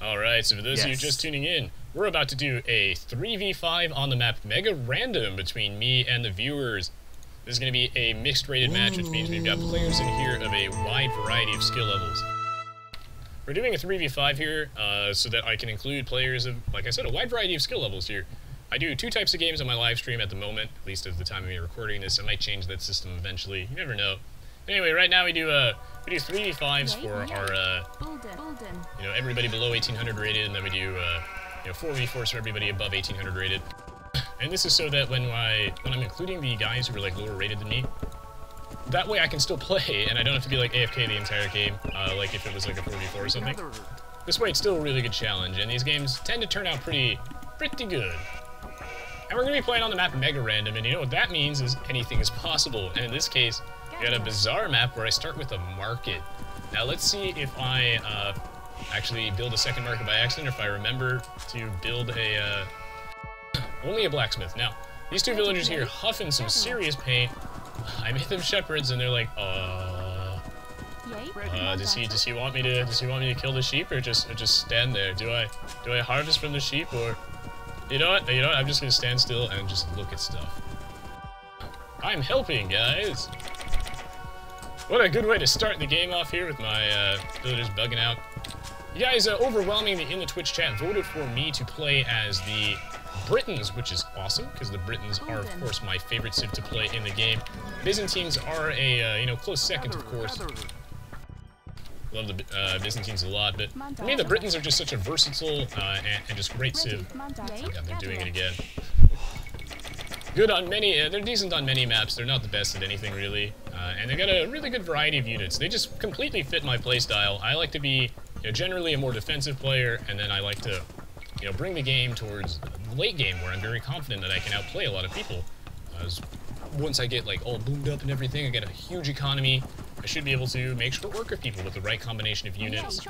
Alright, so for those of you just tuning in, we're about to do a 3v5 on the map MegaRandom between me and the viewers. This is going to be a mixed rated match, which means we've got players in here of a wide variety of skill levels. We're doing a 3v5 here, so that I can include players of, like I said, a wide variety of skill levels here. I do two types of games on my live stream at the moment, at least at the time of me recording this. I might change that system eventually, you never know. Anyway, right now we do 3v5s for our, everybody below 1800 rated, and then we do, 4v4s for everybody above 1800 rated. And this is so that when I'm including the guys who are like lower rated than me, that way I can still play, and I don't have to be like AFK the entire game, like if it was like a 4v4 or something. This way it's still a really good challenge, and these games tend to turn out pretty good. And we're going to be playing on the map MegaRandom, and you know what that means is anything is possible. And in this case, we got a bizarre map where I start with a market. Now let's see if I actually build a second market by accident, or if I remember to build a only a blacksmith. Now, these two villagers here huffing some serious pain. I made them shepherds, and they're like, does he want me to kill the sheep, or just stand there? Do I harvest from the sheep, or you know what? I'm just gonna stand still and just look at stuff. I'm helping, guys. What a good way to start the game off here with my villagers bugging out. You guys overwhelmingly in the Twitch chat voted for me to play as the Britons, which is awesome, because the Britons are, of course, my favorite civ to play in the game. Byzantines are a, close second, of course. Love the Byzantines a lot, but for me, the Britons are just such a versatile and just great civ. Oh god, they're doing it again. Good on many, they're decent on many maps. They're not the best at anything, really. And they got a really good variety of units. They just completely fit my playstyle. I like to be, generally a more defensive player, and then I like to, bring the game towards the late game, where I'm very confident that I can outplay a lot of people. Once I get, all boomed up and everything, I get a huge economy, I should be able to make short work of people with the right combination of units.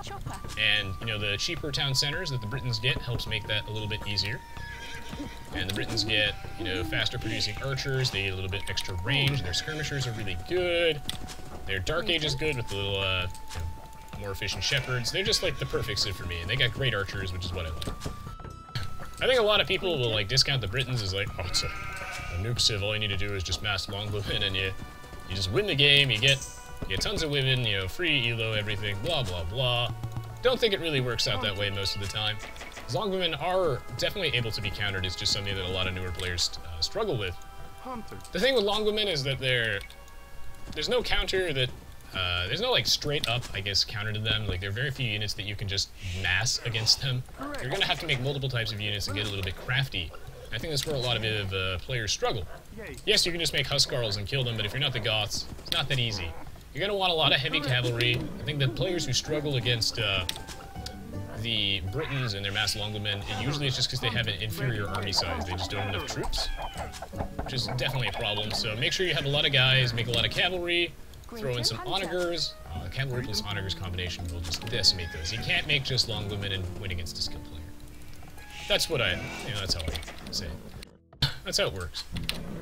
And, the cheaper town centers that the Britons get helps make that a little bit easier. And the Britons get, faster producing archers, they get a little bit extra range, their skirmishers are really good, their Dark Age is good with the little, more efficient shepherds. They're just, the perfect civ for me, and they got great archers, which is what I like. I think a lot of people will, discount the Britons as, oh, it's a noob civ, all you need to do is just mass longbowmen, and you just win the game, you get tons of women, free elo, everything, blah, blah, blah. Don't think it really works out that way most of the time. Longbowmen are definitely able to be countered. It's just something that a lot of newer players struggle with. The thing with longbowmen is that there's no counter that, there's no straight up, I guess, counter to them. There are very few units that you can just mass against them. You're gonna have to make multiple types of units and get a little bit crafty. I think that's where a lot of players struggle. Yes, you can just make Huskarls and kill them, but if you're not the Goths, it's not that easy. You're gonna want a lot of heavy cavalry. I think that players who struggle against, the Britons and their mass longbowmen, usually it's just because they have an inferior army size. They just don't have enough troops, which is definitely a problem. So make sure you have a lot of guys, make a lot of cavalry, throw in some onagers. Cavalry plus onagers combination will just decimate those. You can't make just longbowmen and win against a skilled player. That's what that's how I say it. That's how it works.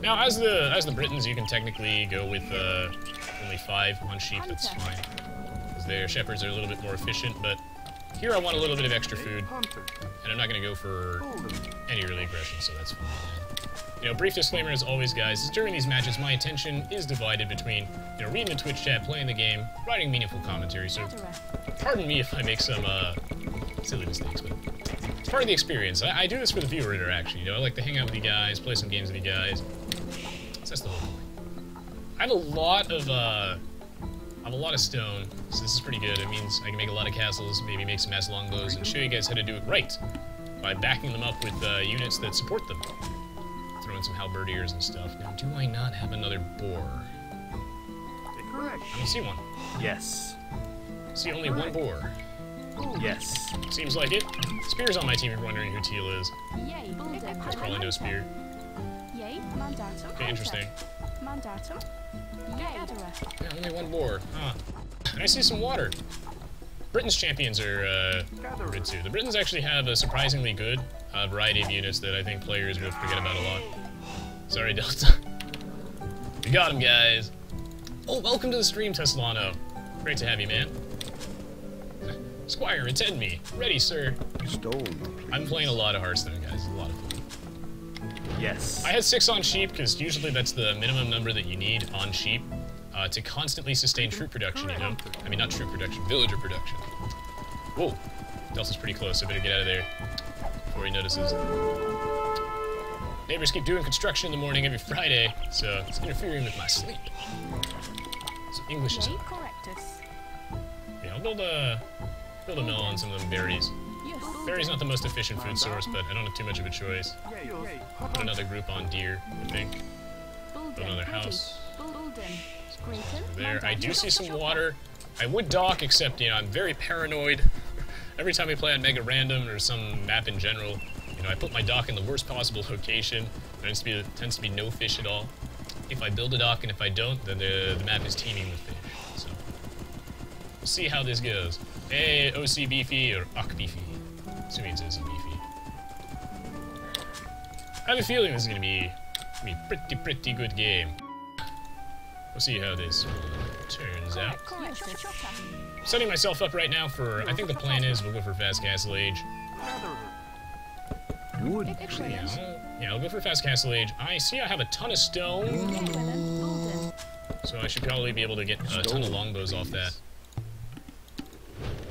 Now, as the Britons, you can technically go with only 5 on sheep. That's fine, because their shepherds are a little bit more efficient, but here I want a little bit of extra food, and I'm not going to go for any early aggression, so that's fine. Brief disclaimer as always, guys, is during these matches my attention is divided between, reading the Twitch chat, playing the game, writing meaningful commentary, so pardon me if I make some, silly mistakes, but it's part of the experience. I do this for the viewer interaction, I like to hang out with you guys, play some games with you guys. So that's the whole point. I have a lot of stone, so this is pretty good. It means I can make a lot of castles, maybe make some mass longbows, and show you guys how to do it right by backing them up with units that support them. Throw in some halberdiers and stuff. Now, do I not have another boar? Correct. I don't see one. Yes. I see only one boar. Yes. Seems like it. Spear's on my team if you're wondering who Teal is. There's probably no spear. Okay, interesting. Yeah, only one boar. Huh. And I see some water. Britain's champions are good too. The Britons actually have a surprisingly good variety of units that I think players will forget about a lot. Sorry, Delta. We got him, guys. Oh, welcome to the stream, Teslano. Great to have you, man. Squire, attend me. Ready, sir. Stone. I'm playing a lot of Hearthstone, guys. It's a lot of fun. Yes. I had 6 on sheep, because usually that's the minimum number that you need on sheep to constantly sustain troop production, you know? I mean, not troop production, villager production. Whoa. Delta's pretty close, so I better get out of there before he notices. Neighbors keep doing construction in the morning every Friday, so it's interfering with my sleep. So English is hard. Yeah, I'll build a mill on some of them berries. Berries not the most efficient food source, but I don't have too much of a choice. Put another group on deer, I think. Build another house. There. I do see some water. I would dock, except, you know, I'm very paranoid. Every time I play on MegaRandom or some map in general, you know, I put my dock in the worst possible location. There tends to be no fish at all. If I build a dock and if I don't, then the map is teeming with fish. So we'll see how this goes. Hey, OC Beefy or Ock Beefy. Assuming it's OC Beefy. I have a feeling this is gonna be a pretty good game. We'll see how this turns out. I'm setting myself up right now for, I think the plan is we'll go for Fast Castle Age. Wood. Actually, yeah, I'll go for Fast Castle Age. I see I have a ton of stone, so I should probably be able to get a ton of longbows off that.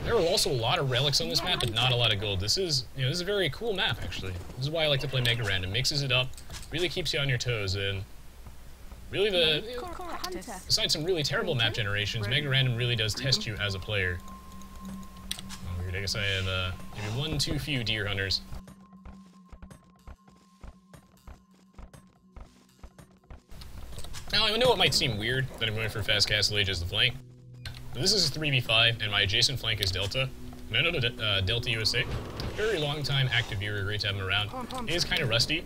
There are also a lot of relics on this map, but not a lot of gold. This is, you know, this is a very cool map, actually. This is why I like to play MegaRandom. Mixes it up, really keeps you on your toes, and really besides some really terrible map generations, MegaRandom really does test you as a player. Oh, weird. I guess I have maybe one too few deer hunters. Now, I know it might seem weird that I'm going for Fast Castle Age as the flank, but this is a 3v5, and my adjacent flank is Delta. And I know Delta USA. Very long time active viewer, great to have him around. He is kind of rusty.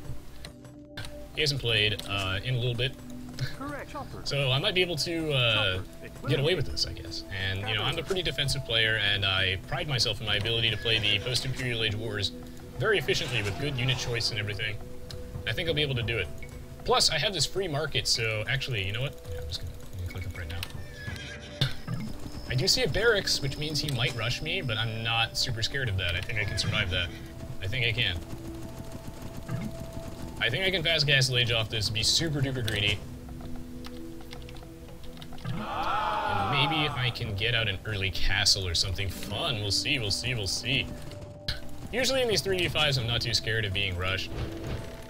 He hasn't played in a little bit. So I might be able to get away with this, I guess. And, you know, I'm a pretty defensive player, and I pride myself in my ability to play the post-Imperial Age wars very efficiently with good unit choice and everything. I think I'll be able to do it. Plus, I have this free market, so actually, you know what? Yeah, I'm just gonna click up right now. I do see a barracks, which means he might rush me, but I'm not super scared of that. I think I can survive that. I think I can. I think I can Fast Castle Age off this, be super duper greedy. And maybe I can get out an early castle or something fun. We'll see, we'll see, we'll see. Usually in these 3v5s, I'm not too scared of being rushed.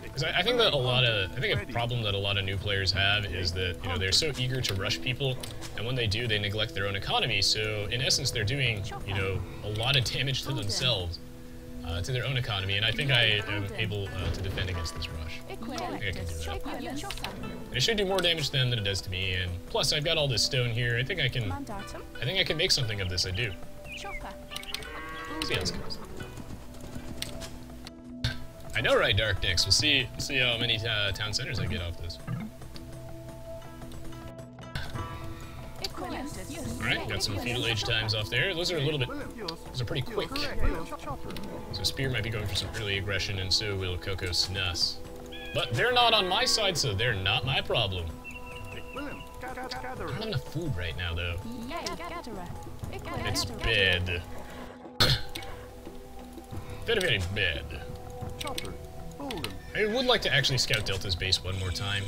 Because I think that a problem that a lot of new players have is that, you know, they're so eager to rush people, and when they do, they neglect their own economy. So in essence, they're doing, you know, a lot of damage to themselves, to their own economy. And I think I am able to defend against this rush. I think I can do that. And it should do more damage to them than it does to me. And plus, I've got all this stone here. I think I can make something of this. I do. See how this goes. I know, right, Dark Nix. We'll see how many town centers I get off this. Alright, got some feudal age times off there. Those are pretty quick. So Spear might be going for some early aggression, and so will Coco Snus. But they're not on my side, so they're not my problem. I don't have enough food right now, though. It's bad. Very, very bad. I would like to actually scout Delta's base one more time.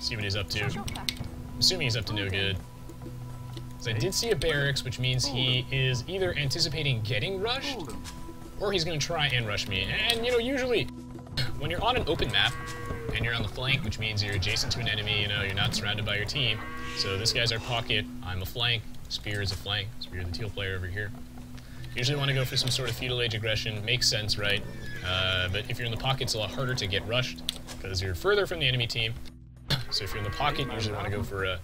See what he's up to. I'm assuming he's up to no good. So I did see a barracks, which means he is either anticipating getting rushed, or he's going to try and rush me. And, you know, usually, when you're on an open map, and you're on the flank, which means you're adjacent to an enemy, you know, you're not surrounded by your team. So this guy's our pocket, I'm a flank, Spear is a flank, Spear the teal player over here. Usually want to go for some sort of feudal age aggression, makes sense, right? But if you're in the pocket, it's a lot harder to get rushed, because you're further from the enemy team. So if you're in the pocket, you usually want to go for a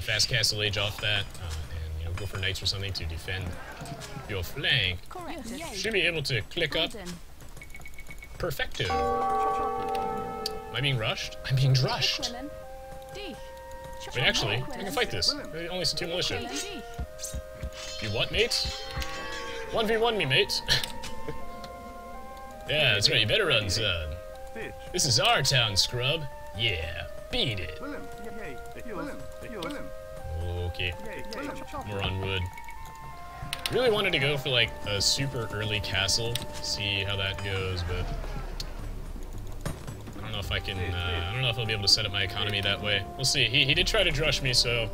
Fast Castle Age off that, and, you know, go for knights or something to defend your flank. Should be able to click up. Perfecto. Am I being rushed? I'm being rushed. Wait, actually, I can fight this. I only see 2 militia. You what, mates? 1v1 me, mates. Yeah, that's right, you better run, son. This is our town, scrub. Yeah, beat it. Okay, more on wood. Really wanted to go for like a super early castle, see how that goes, but I don't know if I can. I don't know if I'll be able to set up my economy that way. We'll see. He did try to drush me, so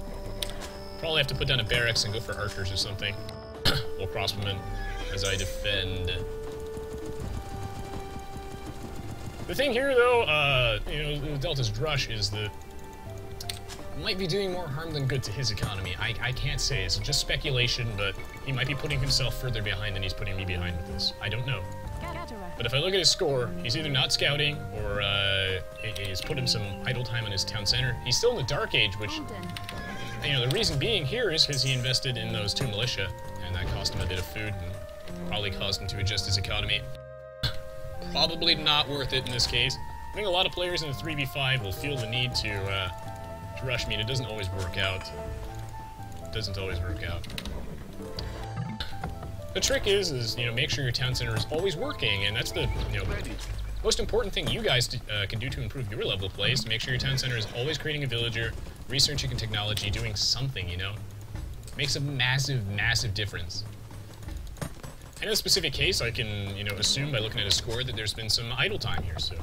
probably have to put down a barracks and go for archers or something, or crossbowmen as I defend. The thing here, though, you know, Delta's drush is that it might be doing more harm than good to his economy. I can't say. It's just speculation, but he might be putting himself further behind than he's putting me behind with this. I don't know. But if I look at his score, he's either not scouting or he's put him some idle time on his town center. He's still in the Dark Age, which, you know, the reason being here is because he invested in those 2 militia, and that cost him a bit of food and probably caused him to adjust his economy. Probably not worth it in this case. I think a lot of players in the 3v5 will feel the need to rush me, and it doesn't always work out. It doesn't always work out. The trick is, you know, make sure your town center is always working, and that's the, you know, most important thing you guys can do to improve your level of play is to make sure your town center is always creating a villager, researching technology, doing something, you know? Makes a massive, massive difference. In a specific case, I can, you know, assume by looking at his score that there's been some idle time here, so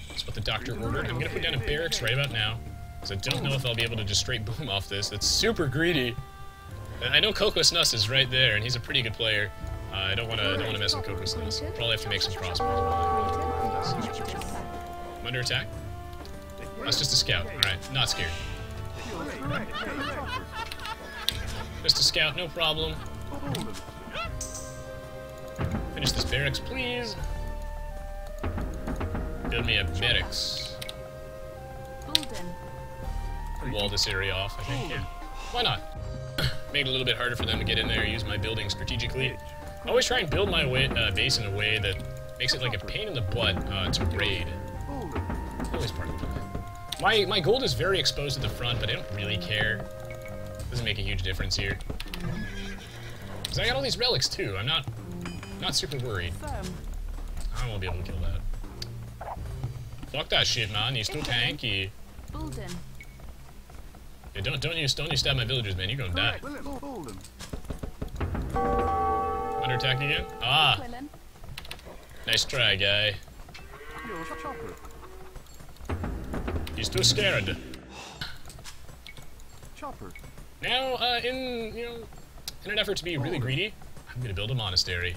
that's what the doctor ordered. I'm gonna put down a barracks right about now, because I don't know if I'll be able to just straight boom off this. That's super greedy. I know Kokos Nuss is right there, and he's a pretty good player. I don't want to mess with Kokos Nuss. I'll probably have to make some crossbows. I'm under attack. That's just a scout. All right, not scared. Just a scout, no problem. Finish this barracks, please. Build me a barracks. Wall this area off, I think, yeah. Why not? Make it a little bit harder for them to get in there, use my building strategically. I always try and build my base in a way that makes it like a pain in the butt to raid. Always part of the plan. My gold is very exposed at the front, but I don't really care. Doesn't make a huge difference here. Because I got all these relics too. I'm not super worried. I won't be able to kill that. Fuck that shit, man. He's too tanky. Yeah, don't you stab my villagers, man. You're gonna die. Under attack again? Ah! Nice try, guy. He's too scared. Now, in an effort to be really greedy, I'm gonna build a monastery.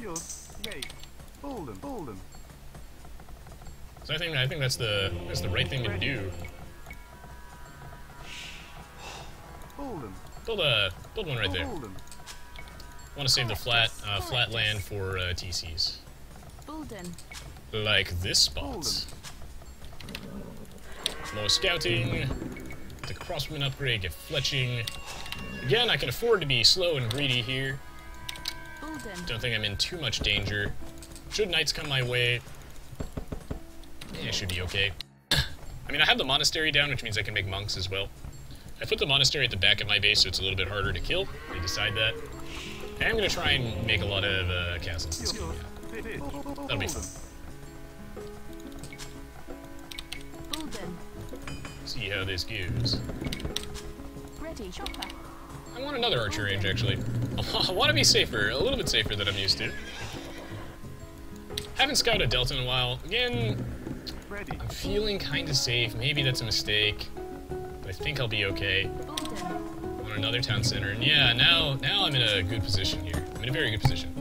So I think that's the right thing to do. Build one right there. Want to save the flat land for TCs. Like this spot. More scouting. The crossbowman upgrade, get fletching. Again, I can afford to be slow and greedy here. Don't think I'm in too much danger. Should knights come my way, yeah, it should be okay. I mean, I have the monastery down, which means I can make monks as well. I put the monastery at the back of my base, so it's a little bit harder to kill. They decide that. And I'm going to try and make a lot of castles this game. Yeah. That'll be fun. See how this goes. I want another archer range, actually. I want to be safer, a little bit safer than I'm used to. Haven't scouted Delta in a while. Again, I'm feeling kind of safe. Maybe that's a mistake, but I think I'll be okay. I want another town center, and yeah, now I'm in a good position here. I'm in a very good position.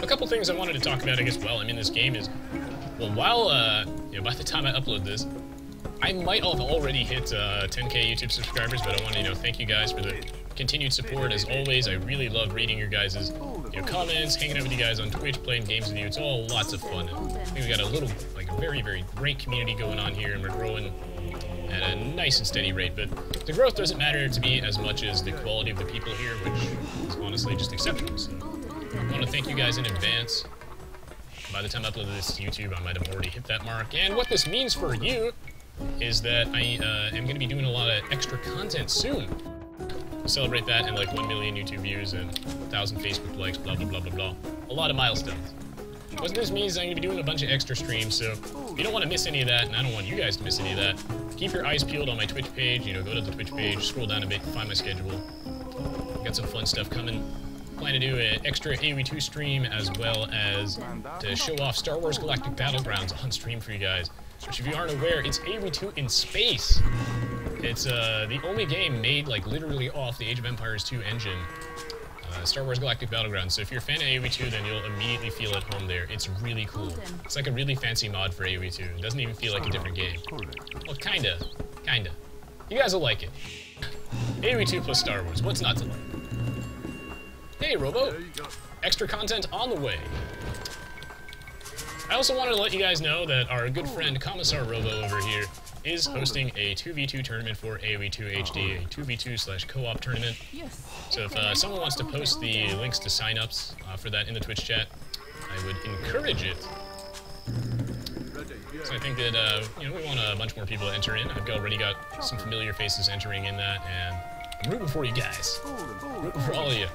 A couple things I wanted to talk about, I guess, while I'm in this game is, well, while, by the time I upload this, I might have already hit 10K YouTube subscribers, but I want to, thank you guys for the continued support. As always, I really love reading your guys' comments, hanging out with you guys on Twitch, playing games with you. It's all lots of fun. And I think we got a little, a very, very great community going on here, and we're growing at a nice and steady rate. But the growth doesn't matter to me as much as the quality of the people here, which is honestly just exceptional. So I want to thank you guys in advance. By the time I upload this to YouTube, I might have already hit that mark. And what this means for you is that I am going to be doing a lot of extra content soon. We'll celebrate that in 1 million YouTube views and 1,000 Facebook likes, blah, blah, blah, blah, blah. A lot of milestones. What this means is I'm going to be doing a bunch of extra streams, so if you don't want to miss any of that, and I don't want you guys to miss any of that, keep your eyes peeled on my Twitch page. You know, go to the Twitch page, scroll down a bit, find my schedule. Got some fun stuff coming. Plan to do an extra Aoe2 stream, as well as to show off Star Wars Galactic Battlegrounds on stream for you guys. Which, if you aren't aware, it's Aoe2 in space. It's the only game made, like, literally off the Age of Empires 2 engine. Star Wars Galactic Battlegrounds. So if you're a fan of Aoe2, then you'll immediately feel at home there. It's really cool. It's like a really fancy mod for Aoe2. It doesn't even feel like a different game. Well, kinda. Kinda. You guys will like it. Aoe2 plus Star Wars. What's not to like? Hey, Robo! Extra content on the way. I also wanted to let you guys know that our good friend Commissar Robo over here is hosting a 2v2 tournament for Aoe2 HD, a 2v2/co-op tournament. So if someone wants to post the links to sign-ups for that in the Twitch chat, I would encourage it. So I think that, you know, we want a bunch more people to enter in. I've already got some familiar faces entering in that, and I'm rooting for you guys. Rooting for all of you.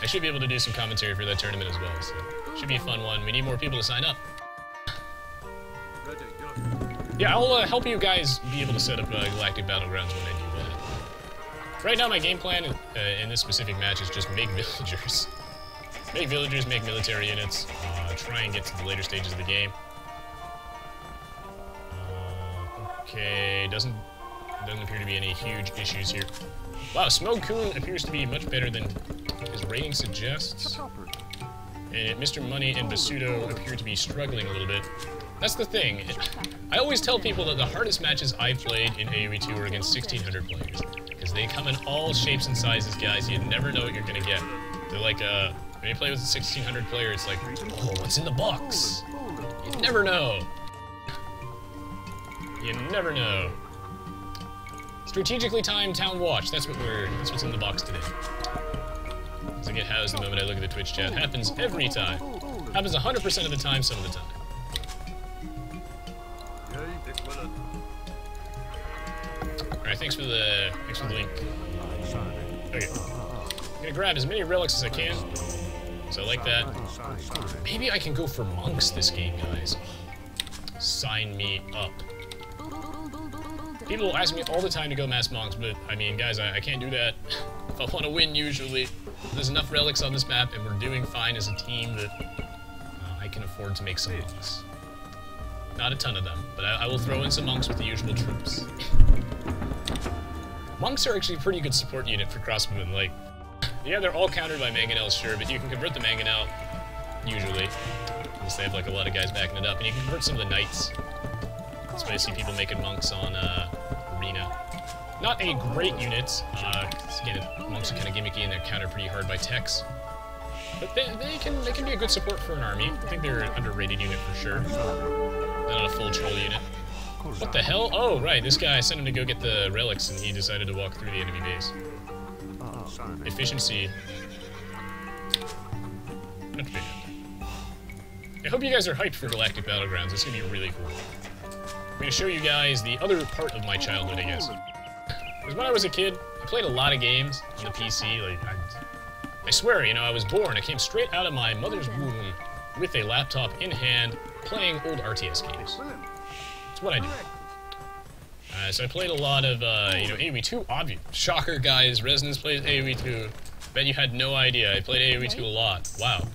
I should be able to do some commentary for that tournament as well, so it should be a fun one. We need more people to sign up. Yeah, I'll help you guys be able to set up Galactic Battlegrounds when I do that. Right now, my game plan in this specific match is just make villagers. Make villagers, make military units, try and get to the later stages of the game. Okay, doesn't appear to be any huge issues here. Wow, Smogcoon appears to be much better than his rating suggests. And Mr. Money and Basuto appear to be struggling a little bit. That's the thing. I always tell people that the hardest matches I've played in Aoe2 are against 1600 players. Because they come in all shapes and sizes, guys. You never know what you're gonna get. They're like, when you play with a 1600 player, it's like, oh, what's in the box? You never know. You never know. Strategically timed town watch. That's what's in the box today. So I get housed the moment I look at the Twitch chat. Happens every time. Happens 100% of the time, some of the time. Alright, thanks for the link. Okay. I'm gonna grab as many relics as I can. So I like that. Maybe I can go for monks this game, guys. Sign me up. People ask me all the time to go mass monks, but I mean, guys, I can't do that. If I want to win, usually, there's enough relics on this map, and we're doing fine as a team that I can afford to make some monks. Not a ton of them, but I will throw in some monks with the usual troops. Monks are actually a pretty good support unit for crossbowmen. Like, yeah, they're all countered by mangonels, sure, but you can convert the mangonel, usually. Unless they have, like, a lot of guys backing it up, and you can convert some of the knights. That's why I see people making monks on Arena. Not a great unit, because again, monks are kind of gimmicky and they're countered pretty hard by techs. But they can be a good support for an army. I think they're an underrated unit for sure. They're not a full troll unit. What the hell? Oh, right, this guy, I sent him to go get the relics and he decided to walk through the enemy base. Efficiency. Not bad. I hope you guys are hyped for Galactic Battlegrounds. It's gonna be really cool. I'm gonna show you guys the other part of my childhood, I guess. Because when I was a kid, I played a lot of games on the PC. Like, I swear, you know, I was born. I came straight out of my mother's womb with a laptop in hand, playing old RTS games. That's what I do. So I played a lot of, you know, Aoe2. Obvious. Shocker, guys. Resonance plays Aoe2. Bet you had no idea. I played Aoe2 a lot. Wow.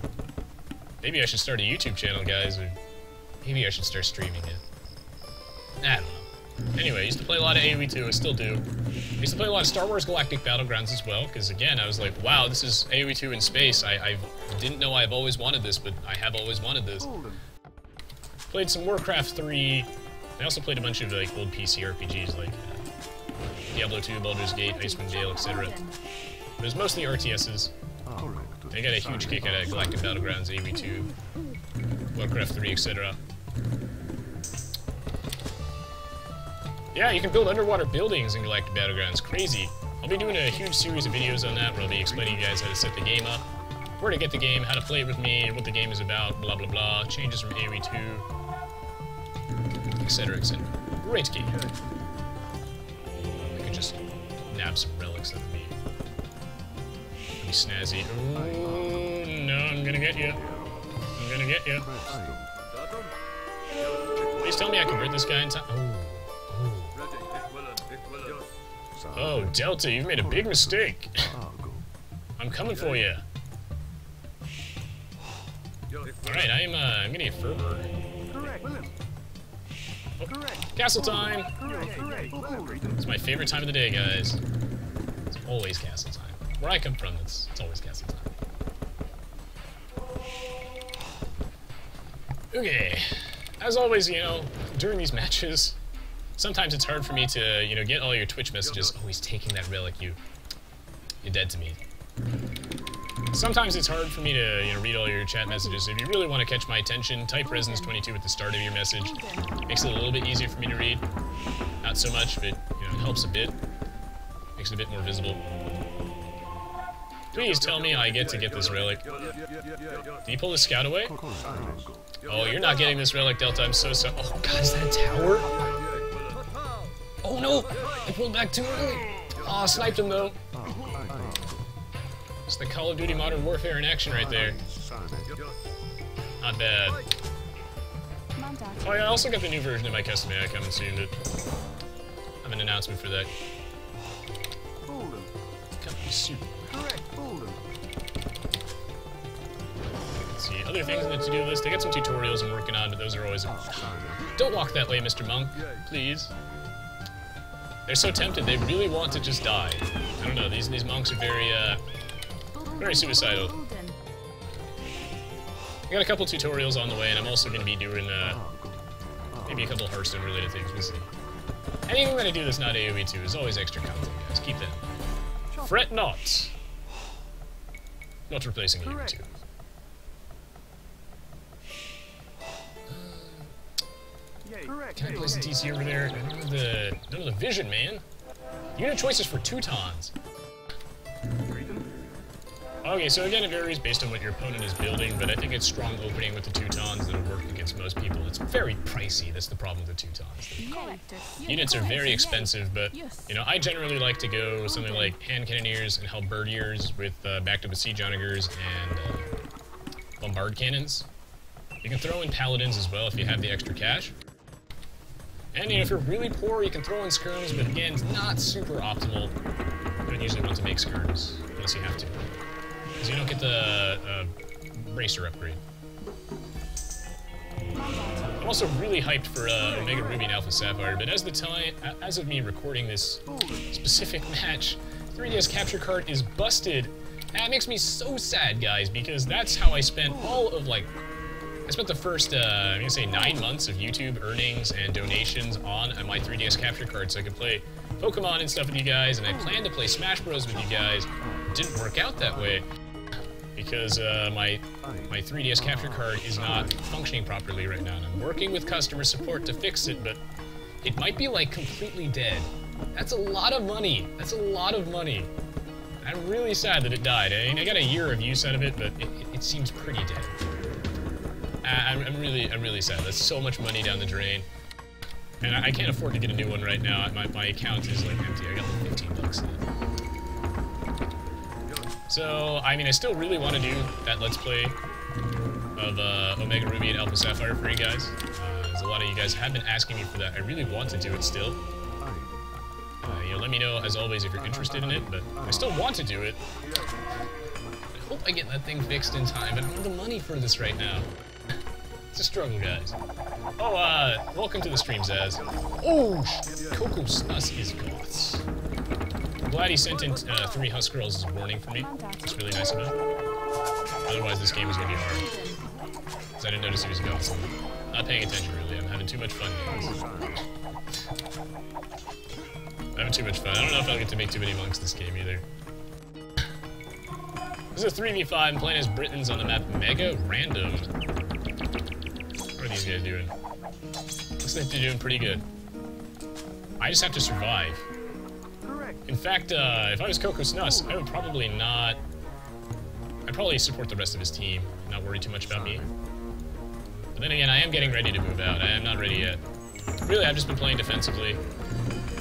Maybe I should start a YouTube channel, guys, or maybe I should start streaming it. I don't know. Anyway, I used to play a lot of Aoe2, I still do. I used to play a lot of Star Wars Galactic Battlegrounds as well, because again, I was like, wow, this is Aoe2 in space. I didn't know I've always wanted this, but I have always wanted this. Played some Warcraft 3. I also played a bunch of like old PC RPGs like Diablo 2, Baldur's Gate, Icewind Dale, etc. But it was mostly RTSs. I got a huge kick out of Galactic Battlegrounds, Aoe2, Warcraft 3, etc. Yeah, you can build underwater buildings in Galactic Battlegrounds. Crazy. I'll be doing a huge series of videos on that where I'll be explaining to you guys how to set the game up, where to get the game, how to play it with me, what the game is about, blah blah blah, changes from Aoe2, etc, etc. Great game. I could just nab some relics, that would be snazzy. Oh no, I'm gonna get you. I'm gonna get you. Please tell me I convert this guy in time. Oh, Delta, you've made a big mistake. I'm coming for you. Alright, I'm gonna get Fervor. Oh, castle time! It's my favorite time of the day, guys. It's always castle time. Where I come from, it's always castle time. Okay. As always, you know, during these matches, sometimes it's hard for me to, you know, get all your Twitch messages. Oh, he's taking that relic, you're dead to me. Sometimes it's hard for me to, you know, read all your chat messages. If you really want to catch my attention, type Resonance22 at the start of your message. Makes it a little bit easier for me to read. Not so much, but, you know, it helps a bit. Makes it a bit more visible. Please tell me I get to get this relic. Did you pull the scout away? Oh, you're not getting this relic, Delta. I'm so sorry. Oh, God, is that a tower? Oh, no! I pulled back too early. Oh, I sniped him, though. It's the Call of Duty Modern Warfare in action right there. Not bad. Oh yeah, I also got the new version of my custom AI coming soon, but I have an announcement for that. Coming soon. Let's see, other things on the to-do list. I got some tutorials I'm working on, but those are always... Don't walk that way, Mr. Monk, please. They're so tempted, they really want to just die. I don't know, these monks are very suicidal. I got a couple tutorials on the way, and I'm also going to be doing maybe a couple Hearthstone-related things. We'll see. Anything that I do that's not Aoe2 is always extra content, guys. Keep that. Fret not. Not replacing Aoe2. Can I place a TC over there? None of the vision, man. Unit choices for Teutons. Okay, so again, it varies based on what your opponent is building, but I think it's strong opening with the Teutons that'll work against most people. It's very pricey, that's the problem with the Teutons. The units are very expensive, but, you know, I generally like to go with something like hand cannoneers and halberdiers with backed up with siege onagers and bombard cannons. You can throw in paladins as well if you have the extra cash. And, you know, if you're really poor, you can throw in skirms, but again, it's not super optimal. You don't usually want to make skirms unless you have to. Because you don't get the bracer upgrade. I'm also really hyped for Omega Ruby and Alpha Sapphire, but as of me recording this specific match, 3DS capture card is busted. That makes me so sad, guys, because that's how I spent all of, like, I spent the first, I'm gonna say 9 months of YouTube earnings and donations on my 3DS capture card so I could play Pokemon and stuff with you guys, and I planned to play Smash Bros with you guys. It didn't work out that way because my 3DS capture card is not functioning properly right now, and I'm working with customer support to fix it, but it might be, like, completely dead. That's a lot of money. That's a lot of money. I'm really sad that it died. I mean, I got a year of use out of it, but it seems pretty dead. I'm really sad. That's so much money down the drain. And I can't afford to get a new one right now. My account is, like, empty. I got like 15 bucks in it. So, I mean, I still really want to do that Let's Play of Omega Ruby and Alpha Sapphire for you guys. There's a lot of you guys have been asking me for that. I really want to do it still. You know, let me know, as always, if you're interested in it, but I still want to do it. I hope I get that thing fixed in time, but I don't have the money for this right now. It's a struggle, guys. Oh, welcome to the stream, Zaz. Oh, Coco Snus is Goths. I'm glad he sent in 3 Huskarls as a warning for me. It's really nice of him. Otherwise, this game is going to be hard. Because I didn't notice he was Goths. I'm not paying attention, really. I'm having too much fun, guys. I'm having too much fun. I don't know if I'll get to make too many monks this game, either. This is a 3v5. I'm playing as Britons on the map MegaRandom. What are these guys doing? Looks like they're doing pretty good. I just have to survive. In fact, if I was Coco Snus, I would probably not... I'd probably support the rest of his team, not worry too much about me. But then again, I am getting ready to move out. I am not ready yet. Really, I've just been playing defensively.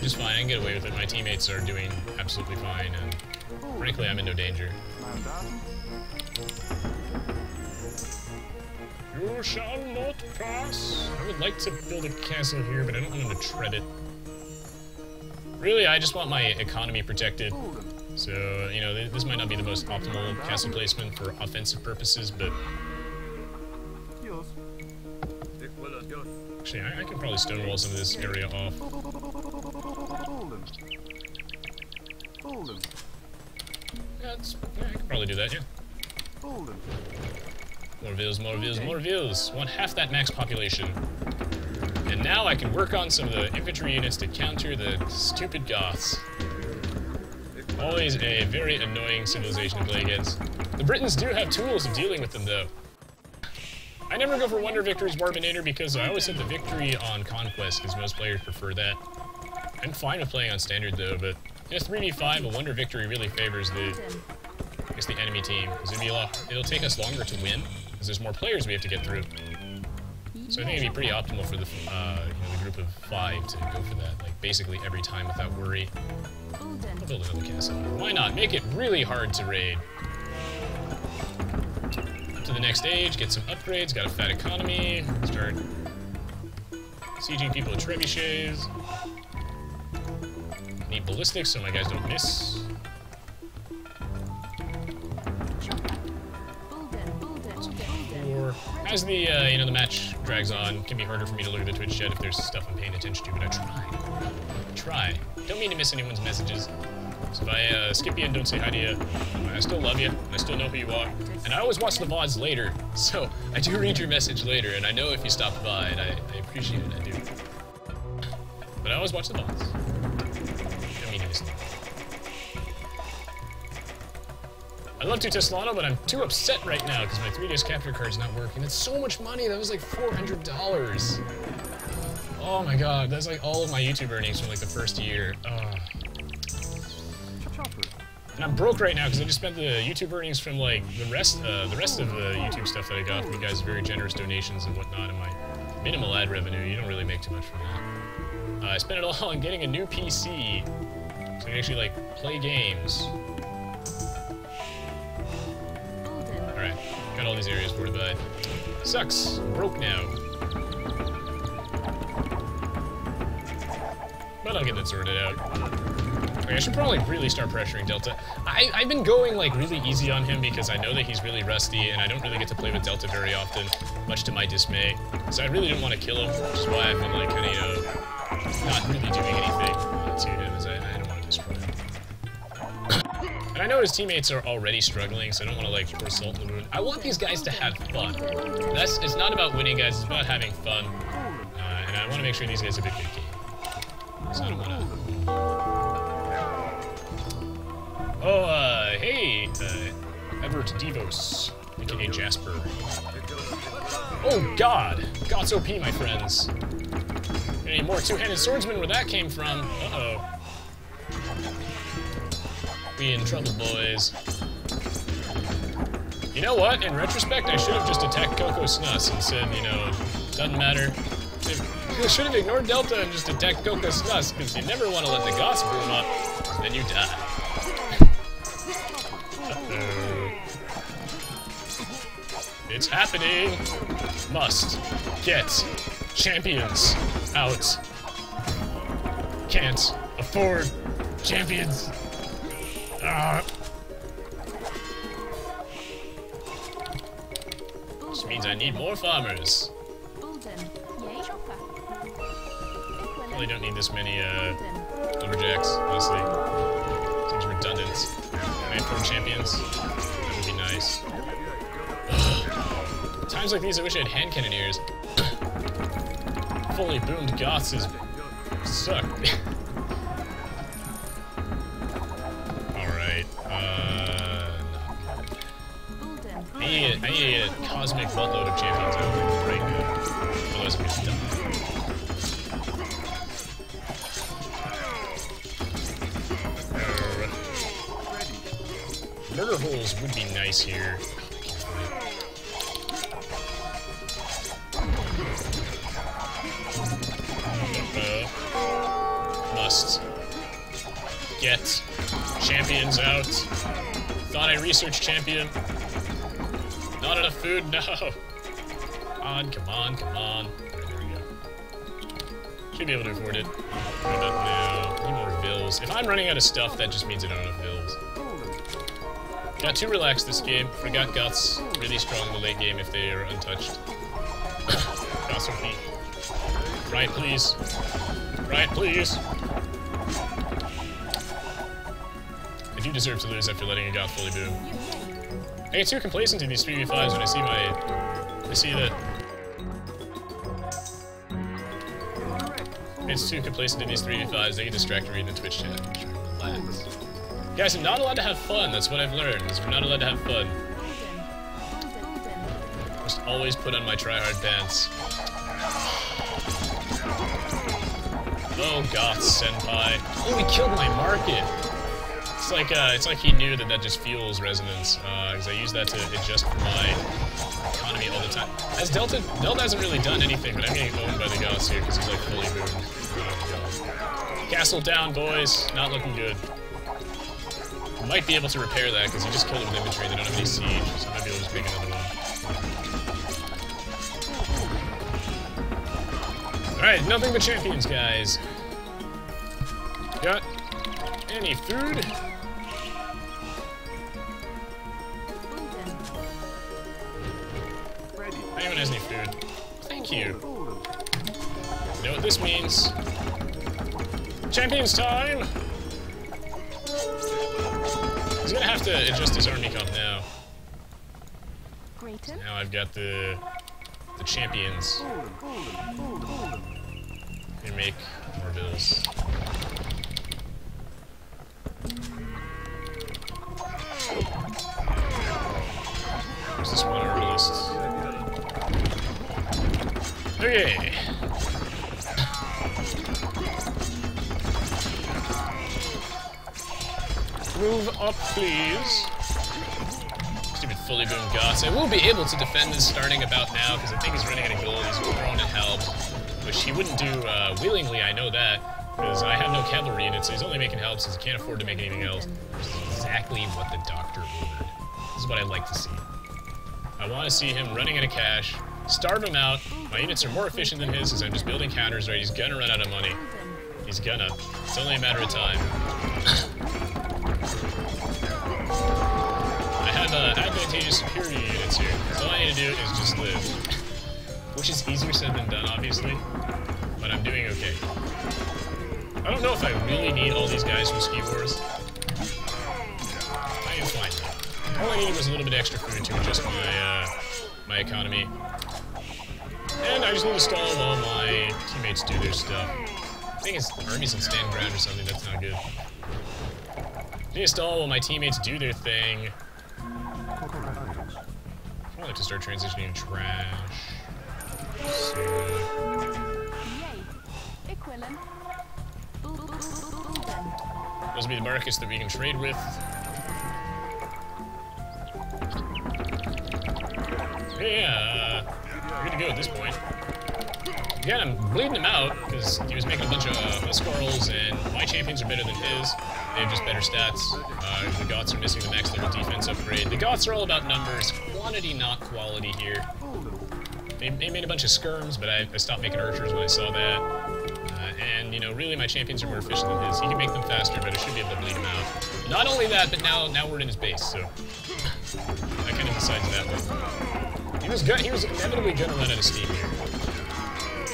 Just fine, I can get away with it. My teammates are doing absolutely fine, and frankly, I'm in no danger. You shall not pass. I would like to build a castle here, but I don't want to tread it. Really, I just want my economy protected. So, you know, this might not be the most optimal castle placement for offensive purposes, but... Actually, I can probably stonewall some of this area off. Yeah, I can probably do that, yeah. More views, more views, more views. Want half that max population. And now I can work on some of the infantry units to counter the stupid Goths. Always a very annoying civilization to play against. The Britons do have tools of dealing with them, though. I never go for Wonder Victory's Warbinator because I always set the victory on Conquest, because most players prefer that. I'm fine with playing on Standard, though, but in a 3v5, a Wonder Victory really favors the enemy team, because it'll take us longer to win, because there's more players we have to get through. So I think it'd be pretty optimal for the, the group of 5 to go for that, like, basically every time without worry. I'll build another castle. Why not? Make it really hard to raid. Up to the next stage, get some upgrades, got a fat economy, start sieging people with trebuchets. Need ballistics so my guys don't miss. As the, the match drags on, it can be harder for me to look at the Twitch chat if there's stuff I'm paying attention to, but I try. Don't mean to miss anyone's messages. So if I skip you and don't say hi to you, I still love you, and I still know who you are. And I always watch the VODs later, so I do read your message later, and I know if you stopped by, and I appreciate it, I do. But I always watch the VODs. Don't mean to miss them. I love to Teslano, but I'm too upset right now because my 3 days capture card's not working. It's so much money. That was like $400. Oh my god, that's like all of my YouTube earnings from like the first year. And I'm broke right now because I just spent the YouTube earnings from like the rest of the YouTube stuff that I got from you guys' very generous donations and whatnot, and my minimal ad revenue. You don't really make too much from that. I spent it all on getting a new PC so I can actually like play games. Alright, got all these areas fortified. Sucks. I'm broke now. But I'll get that sorted out. Okay, I should probably really start pressuring Delta. I've been going like really easy on him because I know that he's really rusty and I don't really get to play with Delta very often, much to my dismay. So I really didn't want to kill him, which is why I've been like kind of, not really doing anything to him, as I don't want to destroy him. And I know his teammates are already struggling, so I don't want to like pour salt in the wound. I want these guys to have fun. It's not about winning, guys. It's about having fun, and I want to make sure these guys have a good game. So I don't want to. Oh, hey, Everett Devos, aka Jasper. Oh God, Goths OP, my friends. Any more two-handed swordsmen where that came from? Uh-oh. We in trouble, boys. You know what? In retrospect, I should have just attacked Coco Snus and said, doesn't matter. You should have ignored Delta and just attacked Coco Snus, because you never want to let the Goths boom up, then you die. Uh-oh. It's happening! Must get champions out. Can't afford champions. This means I need more farmers. Probably don't need this many lumberjacks, honestly. Seems redundant. I need 4 champions. That would be nice. Times like these, I wish I had hand cannoneers. Fully boomed Goths is suck. I need a cosmic buttload of champions out right now. Otherwise I'm gonna die. Murder holes would be nice here. Must get champions out. Thought I researched champion. Not enough food, no. on, come on, come on. Alright, there we go. Should be able to afford it. What about now? Need more vills. If I'm running out of stuff, that just means I don't have vills. Got too relaxed this game. Forgot Goths really strong in the late game if they are untouched. Goths are beat. Right, please. Right, please. I do deserve to lose after letting a Goth fully boom. I get too complacent in these 3v5s when I see that it's too complacent in these 3v5s, they get distracted reading the Twitch chat. Relax. Guys, I'm not allowed to have fun, that's what I've learned, is we're not allowed to have fun. Must always put on my tryhard pants. Oh, Goths, senpai. Oh, he killed my market! It's like he knew that just fuels resonance, because I use that to adjust my economy all the time. As Delta hasn't really done anything, but I'm getting owned by the Goths here, because he's like fully boomed. Castle down, boys. Not looking good. Might be able to repair that, because he just killed it with infantry and they don't have any siege, so I might be able to just make another one. Alright, nothing but champions, guys. Got any food? Anyone has any food? Thank you. You know what this means? Champions time! He's gonna have to adjust his army comp now. So now I've got the champions. Let me make more bills. Where's this one on our list? Okay. Move up, please. Stupid fully boomed Goths. I will be able to defend this starting about now, because I think he's running out of gold. He's thrown in help, which he wouldn't do willingly, I know that, because I have no cavalry in it, so he's only making help since he can't afford to make anything else. Which is exactly what the doctor ordered. This is what I like to see. I want to see him running out of cash, starve him out. My units are more efficient than his, because I'm just building counters, right? He's gonna run out of money. He's gonna. It's only a matter of time. I have advantageous security units here, so all I need to do is just live. Which is easier said than done, obviously, but I'm doing okay. I don't know if I really need all these guys from Ski Wars. I am fine. All I needed was a little bit extra food to adjust my economy. And I just need to stall while my teammates do their stuff. I think his army's in stand ground or something, that's not good. I need to stall while my teammates do their thing. I'd like to start transitioning to trash. So, those will be the Barracks that we can trade with. Yeah, we're good to go at this point. Again, I'm bleeding him out, because he was making a bunch of Huskarls, and my champions are better than his. They have just better stats. The Goths are missing the max level defense upgrade. The Goths are all about numbers. Quantity, not quality here. They made a bunch of skirms, but I stopped making archers when I saw that. And, you know, really my champions are more efficient than his. He can make them faster, but I should be able to bleed him out. Not only that, but now we're in his base, so I kind of decided that one. He was inevitably gonna run out of steam here.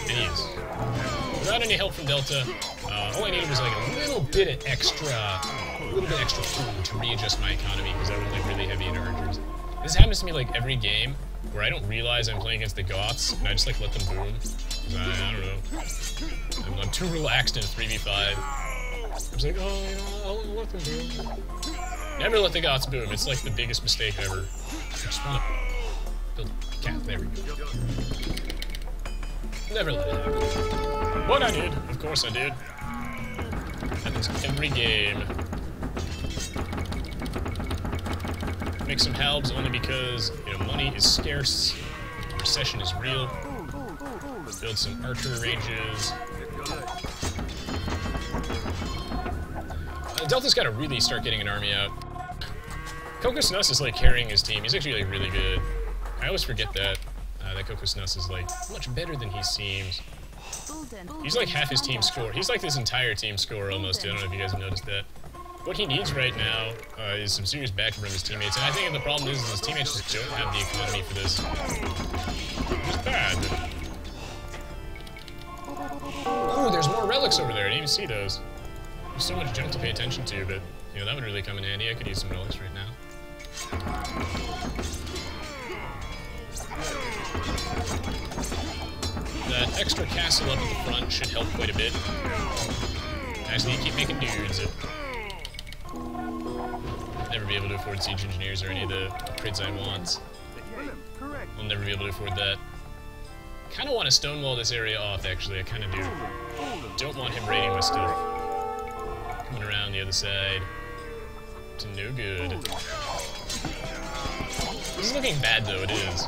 And he is. Without any help from Delta, all I needed was like a little bit of extra food to readjust my economy, because I was like really heavy into archers. This happens to me like every game, where I don't realize I'm playing against the Goths, and I just like let them boom. I don't know. I'm too relaxed in 3v5. I was like, oh, you know, I'll let them boom. Never let the Goths boom. It's like the biggest mistake ever. I just want to build a cat. There we go. Never let it happen. What I did, of course I did. Happens every game. Make some halbs only because, you know, money is scarce. Recession is real. Build some archer ranges. Delta's got to really start getting an army out. Kokosnuss is like carrying his team. He's actually like really good. I always forget that. That Kokosnuss is like much better than he seems. He's like half his team score. He's like this entire team score almost. I don't know if you guys have noticed that. What he needs right now is some serious backup from his teammates, and I think the problem is his teammates just don't have the economy for this. Which is bad. Ooh, there's more relics over there. I didn't even see those. There's so much junk to pay attention to, but you know that would really come in handy. I could use some relics right now. That extra castle up at the front should help quite a bit. I just need to keep making dudes. Never be able to afford siege engineers or any of the upgrades I want. I'll never be able to afford that. Kind of want to stonewall this area off, actually. I kind of do. Don't want him raiding my stuff. Coming around the other side. To no good. This is looking bad, though. It is.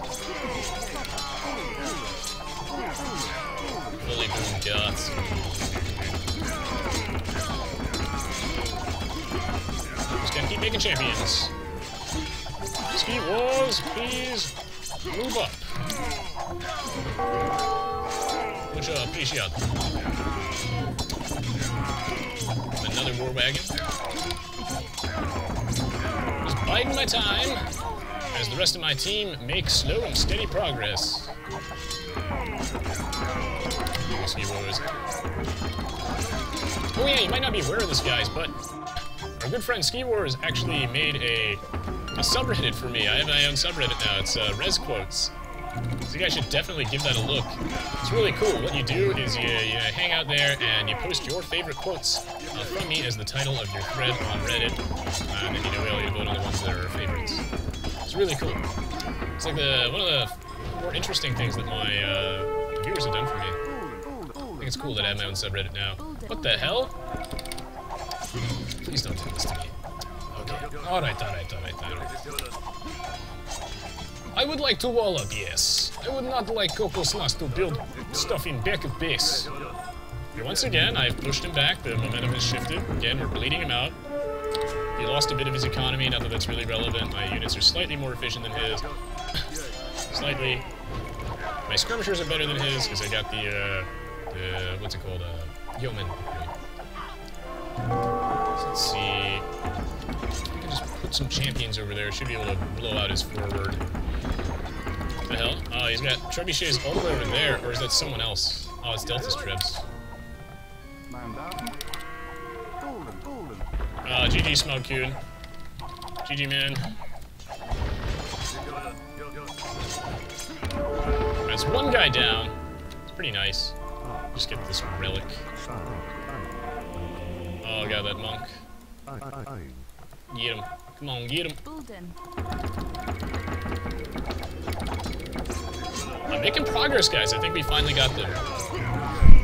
Fully boom Goths. Just gotta keep making champions. Ski Wars, please move up. Much appreciate. Another war wagon. Just biding my time as the rest of my team makes slow and steady progress. Ski Wars. Oh yeah, you might not be aware of this, guys, but our good friend Ski Wars actually made a subreddit for me. I have my own subreddit now. It's Res Quotes. So you guys should definitely give that a look. It's really cool. What you do is you hang out there and you post your favorite quotes from me as the title of your thread on Reddit. And then you know you vote on the ones that are favorites. It's really cool. It's like one of the more interesting things that my viewers have done for me. I think it's cool that I have my own subreddit now. What the hell? Please don't do this to me. Okay. Alright. I would like to wall up, yes. I would not like Kokosnuss to build stuff in back of base. And once again, I've pushed him back. The momentum has shifted. Again, we're bleeding him out. He lost a bit of his economy, not that that's really relevant. My units are slightly more efficient than his. Slightly. My skirmishers are better than his, because I got the what's it called? Yeoman. So let's see. I can just put some champions over there. Should be able to blow out his forward. What the hell? Oh, he's got trebuchets all the way over there, or is that someone else? Oh, it's Delta's trebs. GG Smogcoon. GG, man. That's one guy down. It's pretty nice. Just get this relic. Oh, got that monk. Get him. Come on, get him. I'm making progress, guys. I think we finally got them.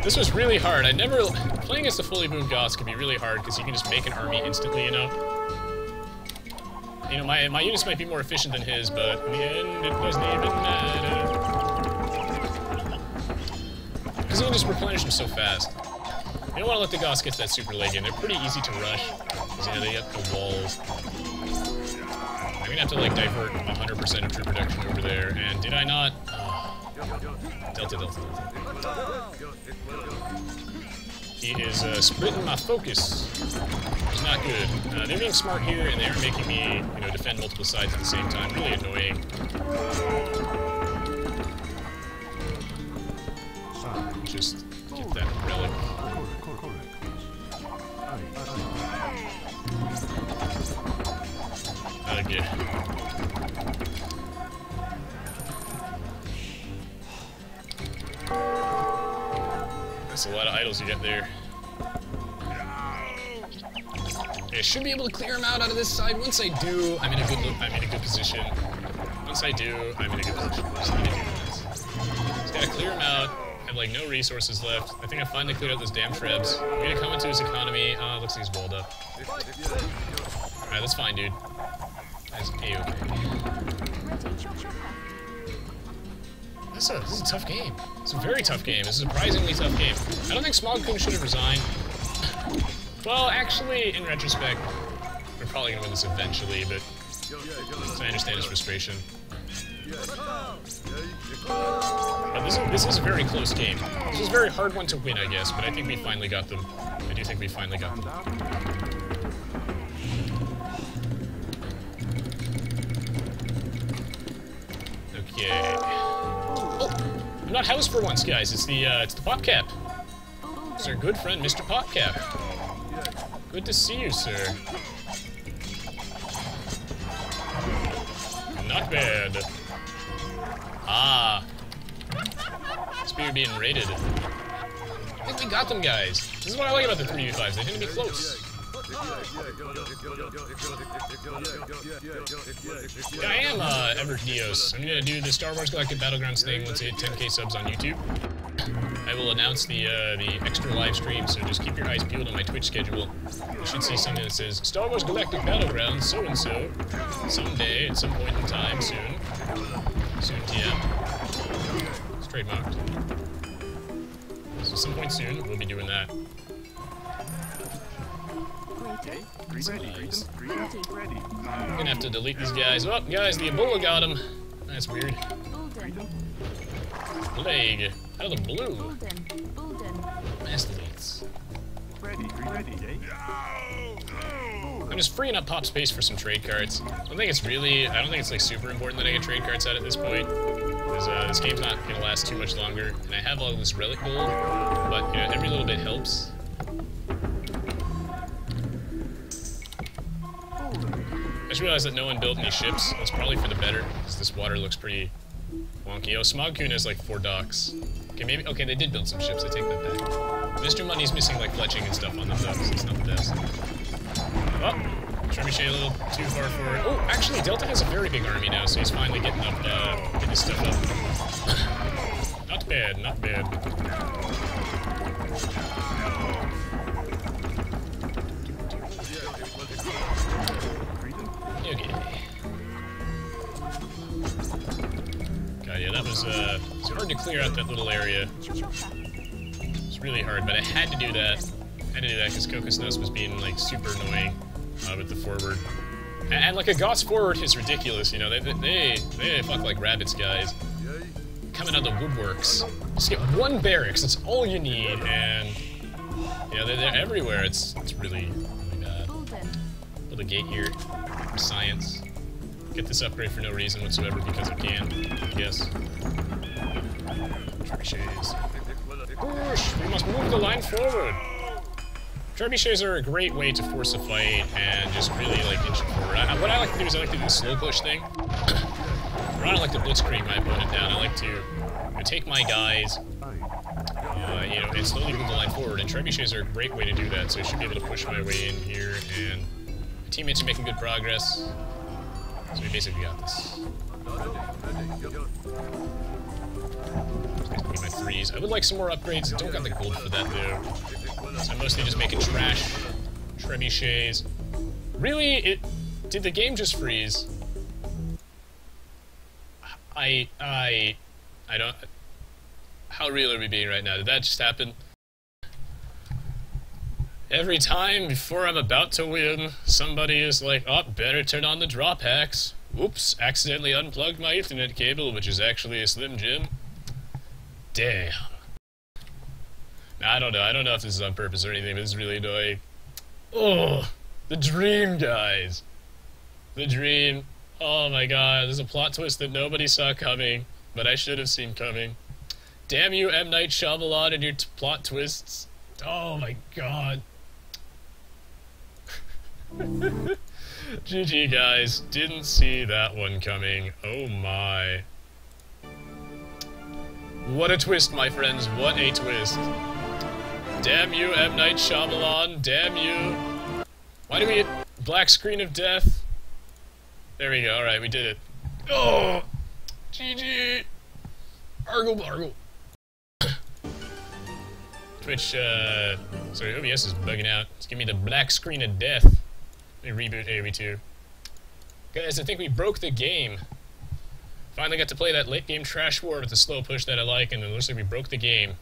This was really hard. Playing against the fully boomed Goths can be really hard because you can just make an army instantly, you know? You know, my units might be more efficient than his, but in the end, it doesn't even matter. Because you can just replenish them so fast. You don't want to let the Goths get to that super leg in. They're pretty easy to rush, because you know, they got the walls. I'm gonna have to like divert 100% of troop production over there, and did I not? Delta. He is splitting my focus. It's not good. They're being smart here, and they are making me, you know, defend multiple sides at the same time. Really annoying. Just get that relic. Okay. That's a lot of idols you got there. I should be able to clear them out of this side. Once I do, I'm in a good position. Once I do, I'm in a good position. Just need to do this. Just gotta clear them out. I have like no resources left. I think I finally cleared out those damn trebs. I'm gonna come into his economy. Looks like he's walled up. Alright, that's fine, dude. That's A-okay. This is a tough game. It's a very tough game. It's a surprisingly tough game. I don't think Smogcoon should have resigned. Well, actually, in retrospect, we're probably gonna win this eventually, but I understand his frustration. This is a very close game. This is a very hard one to win, I guess, but I think we finally got them. I do think we finally got them. Okay. Oh, I'm not housed for once, guys. It's the PopCap. It's our good friend, Mr. PopCap. Good to see you, sir. Not bad. Ah. Spear being raided. I think we got them, guys. This is what I like about the 3v5s. They tend to be close. Yeah, I am Everett Dios. I'm gonna do the Star Wars Galactic Battlegrounds thing once I hit 10k subs on YouTube. I will announce the extra live stream, so just keep your eyes peeled on my Twitch schedule. You should see something that says Star Wars Galactic Battlegrounds so-and-so someday at some point in time soon. Soon TM. It's trademarked. So some point soon, we'll be doing that. Nice. I'm gonna have to delete these guys. Oh, guys, the Ebola got him. That's weird. Plague. Out of the blue. Mass deletes. I'm just freeing up pop space for some trade cards. I don't think it's like super important that I get trade cards out at this point. Because this game's not gonna last too much longer. And I have all this relic gold, but you know, every little bit helps. I just realized that no one built any ships. That's probably for the better, because this water looks pretty wonky. Oh, Smogcoon has like 4 docks. Okay, maybe. Okay, they did build some ships. I take that back. Mr. Money's missing like fletching and stuff on them, though, so it's not the best. Oh, Trebuchet a little too far forward. Oh, actually, Delta has a very big army now, so he's finally getting up, getting his stuff up. Not bad, not bad. Okay. God, yeah, that was, it's hard to clear out that little area. It's really hard, but I had to do that. I had to do that because Kokosnuss was being, like, super annoying with the forward. And like, a Goths forward is ridiculous, you know, they fuck like rabbits, guys. Coming out of the woodworks. Just get 1 barracks, that's all you need, and, you know, they're everywhere. It's really, really bad. Build a gate here. Science. Get this upgrade for no reason whatsoever because I can, I guess. Trebuchets. Push! We must move the line forward! Trebuchets are a great way to force a fight and just really, like, inch it forward. What I like to do is I like to do the slow push thing. Or I don't like to blitzkrieg my opponent down. I like to take my guys, you know, and slowly move the line forward. And Trebuchets are a great way to do that, so I should be able to push my way in here, and my teammates are making good progress. So we basically got this. These will be my 3s. I would like some more upgrades. I don't got the gold for that, though. So I'm mostly just making trash trebuchets. Really? Did the game just freeze? I don't... How real are we being right now? Did that just happen? Every time before I'm about to win, somebody is like, oh, better turn on the drop hacks. Whoops, accidentally unplugged my Ethernet cable, which is actually a Slim Jim. Damn. Now, I don't know if this is on purpose or anything, but this is really annoying. Oh, the dream, guys. The dream. Oh my god, there's a plot twist that nobody saw coming, but I should have seen coming. Damn you, M. Night Shyamalan, and your plot twists. Oh my god. GG, guys. Didn't see that one coming. Oh my. What a twist, my friends. What a twist. Damn you, M. Night Shyamalan. Damn you. Why do we hit black screen of death? There we go. Alright, we did it. Oh! GG! Argle bargle. Twitch, sorry, OBS is bugging out. Just give me the black screen of death. Let me reboot Aoe2. Guys, I think we broke the game. Finally got to play that late game trash war with the slow push that I like, and it looks like we broke the game.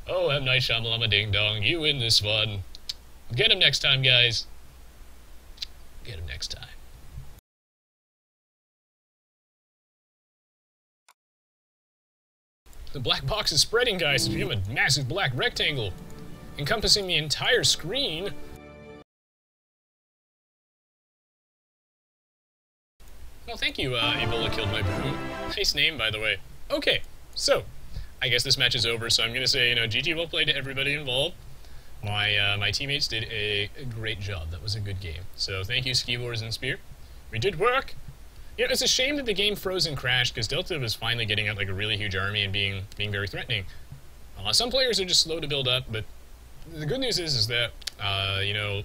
Oh, M. Night Shyamalan ding dong, you win this one. Get him next time, guys. Get him next time. The black box is spreading, guys. We have a massive black rectangle encompassing the entire screen. Well, thank you, Ebola Killed My Broom. Nice name, by the way. Okay, so, I guess this match is over, so I'm gonna say, you know, GG well played to everybody involved. My teammates did a great job. That was a good game. So, thank you, Ski Wars and Spear. We did work! You know, it's a shame that the game froze and crashed, because Delta was finally getting out, like, a really huge army and being very threatening. Some players are just slow to build up, but the good news is that, you know,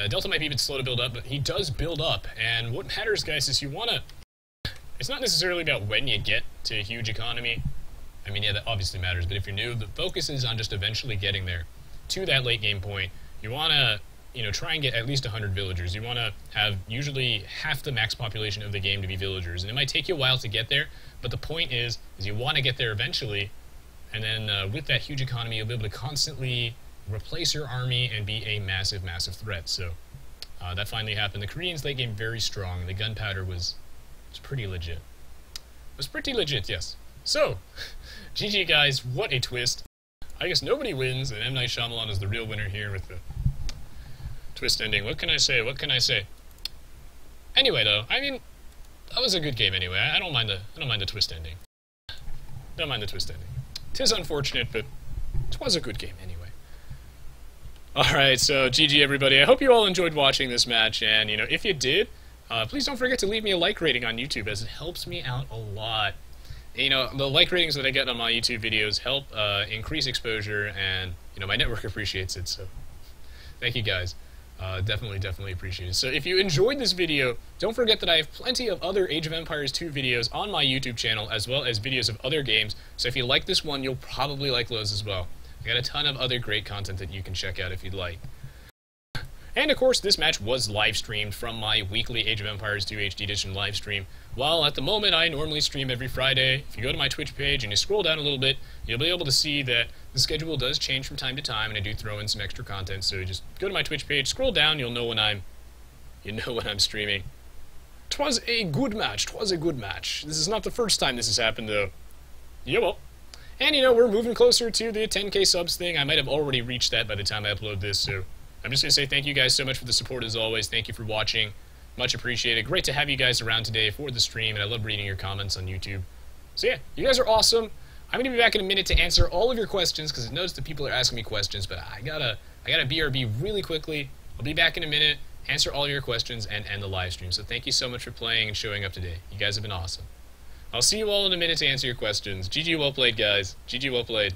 Delta might be a bit slow to build up, but he does build up, and what matters, guys, is you wanna... It's not necessarily about when you get to a huge economy. I mean, yeah, that obviously matters, but if you're new, the focus is on just eventually getting there to that late game point. You wanna, you know, try and get at least 100 villagers. You wanna have usually half the max population of the game to be villagers, and it might take you a while to get there, but the point is you wanna get there eventually, and then with that huge economy, you'll be able to constantly replace your army and be a massive, massive threat. So that finally happened. The Koreans late game very strong. The gunpowder was pretty legit. It was pretty legit, yes. So, GG guys, what a twist. I guess nobody wins, and M. Night Shyamalan is the real winner here with the twist ending. What can I say? What can I say? Anyway, though, I mean, that was a good game anyway. I don't mind the twist ending. Don't mind the twist ending. 'Tis unfortunate, but it was a good game anyway. Alright, so GG everybody. I hope you all enjoyed watching this match, and, you know, if you did, please don't forget to leave me a like rating on YouTube, as it helps me out a lot. You know, the like ratings that I get on my YouTube videos help increase exposure, and, you know, my network appreciates it, so thank you guys. Definitely appreciate it. So if you enjoyed this video, don't forget that I have plenty of other Age of Empires 2 videos on my YouTube channel, as well as videos of other games, so if you like this one, you'll probably like those as well. I got a ton of other great content that you can check out if you'd like. And of course, this match was live streamed from my weekly Age of Empires 2 HD Edition live stream. While at the moment I normally stream every Friday, if you go to my Twitch page and you scroll down a little bit, you'll be able to see that the schedule does change from time to time, and I do throw in some extra content. So just go to my Twitch page, scroll down, you'll know when I'm streaming. 'Twas a good match. 'Twas a good match. This is not the first time this has happened, though. Yeah, well. And, you know, we're moving closer to the 10K subs thing. I might have already reached that by the time I upload this, so I'm just going to say thank you guys so much for the support as always. Thank you for watching. Much appreciated. Great to have you guys around today for the stream, and I love reading your comments on YouTube. So yeah, you guys are awesome. I'm going to be back in a minute to answer all of your questions, because I noticed that people are asking me questions, but I gotta BRB really quickly. I'll be back in a minute, answer all your questions, and end the live stream. So thank you so much for playing and showing up today. You guys have been awesome. I'll see you all in a minute to answer your questions. GG well played, guys. GG well played.